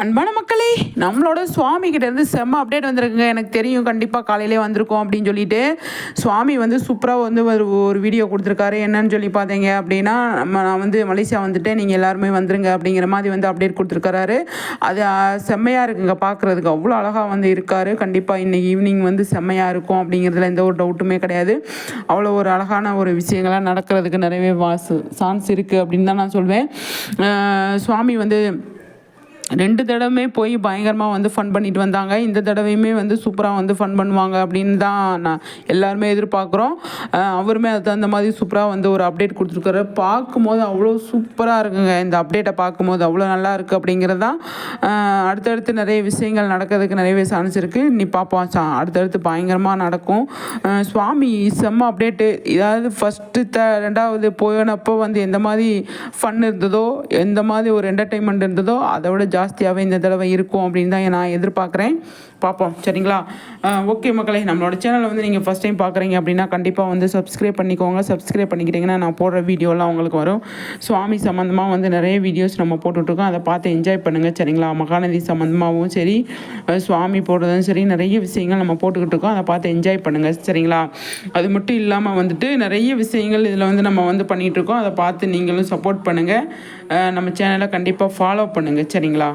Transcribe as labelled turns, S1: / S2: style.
S1: அன்பான மக்களே, நம்மளோட சுவாமி கிட்டேருந்து செம்ம அப்டேட் வந்திருக்குங்க. எனக்கு தெரியும் கண்டிப்பாக காலையிலே வந்திருக்கோம் அப்படின்னு சொல்லிட்டு சுவாமி வந்து சூப்பராக வந்து ஒரு வீடியோ கொடுத்துருக்காரு. என்னன்னு சொல்லி பார்த்தீங்க அப்படின்னா, நான் வந்து மலேசியா வந்துட்டேன், நீங்கள் எல்லாருமே வந்துருங்க அப்படிங்கிற மாதிரி வந்து அப்டேட் கொடுத்துருக்காரு. அது செம்மையாக இருக்குங்க, பார்க்குறதுக்கு அவ்வளோ அழகாக வந்து இருக்கார். கண்டிப்பாக இன்றைக்கி ஈவினிங் வந்து செம்மையாக இருக்கும் அப்படிங்கிறதுல எந்த ஒரு டவுட்டுமே கிடையாது. அவ்வளோ ஒரு அழகான ஒரு விஷயங்கள்லாம் நடக்கிறதுக்கு நிறையவே சான்ஸ் இருக்குது அப்படின்னு தான் நான் சொல்வேன். சுவாமி வந்து 2 தடவையுமே போய் பயங்கரமாக வந்து ஃபன் பண்ணிட்டு வந்தாங்க. இந்த தடவையுமே வந்து சூப்பராக வந்து ஃபன் பண்ணுவாங்க அப்படின்னு தான் நான் எல்லாருமே எதிர்பார்க்குறோம். அவருமே அதுக்கு தகுந்த மாதிரி சூப்பராக வந்து ஒரு அப்டேட் கொடுத்துருக்காரு. பார்க்கும்போது அவ்வளோ சூப்பராக இருக்குங்க. இந்த அப்டேட்டை பார்க்கும்போது அவ்வளோ நல்லா இருக்குது அப்படிங்கிறது தான். அடுத்தடுத்து நிறைய விஷயங்கள் நடக்கிறதுக்கு நிறையவே சான்ஸ் இருக்குது. நீ பார்ப்போம், அடுத்தடுத்து பயங்கரமாக நடக்கும். சுவாமி செம்ம அப்டேட்டு. இதாவது ஃபஸ்ட்டு 2வது போனப்போ வந்து எந்த மாதிரி ஃபன் இருந்ததோ, எந்த மாதிரி ஒரு என்டர்டெயின்மெண்ட் இருந்ததோ அதை விட ஜாஸ்தியாகவே இந்த தடவை இருக்கும் அப்படின்னு தான் நான் எதிர்பார்க்குறேன். பார்ப்போம், சரிங்களா? ஓகே மக்களே, நம்மளோட சேனலை வந்து நீங்கள் ஃபஸ்ட் டைம் பார்க்குறீங்க அப்படின்னா கண்டிப்பாக வந்து சப்ஸ்கிரைப் பண்ணிக்கோங்க. சப்ஸ்கிரைப் பண்ணிக்கிட்டிங்கன்னா நான் போடுற வீடியோலாம் உங்களுக்கு வரும். சுவாமி சம்மந்தமாக வந்து நிறைய வீடியோஸ் நம்ம போட்டுட்ருக்கோம், அதை பார்த்து என்ஜாய் பண்ணுங்கள், சரிங்களா? மகாநதி சம்மந்தமாகவும் சரி, சுவாமி போடுறதும் சரி, நிறைய விஷயங்கள் நம்ம போட்டுக்கிட்டு இருக்கோம், அதை பார்த்து என்ஜாய் பண்ணுங்கள், சரிங்களா? அது மட்டும் இல்லாமல் வந்துட்டு நிறைய விஷயங்கள் இதில் வந்து நம்ம வந்து பண்ணிகிட்ருக்கோம், அதை பார்த்து நீங்களும் சப்போர்ட் பண்ணுங்கள். நம்ம சேனலை கண்டிப்பாக ஃபாலோ பண்ணுங்கள், சரிங்களா?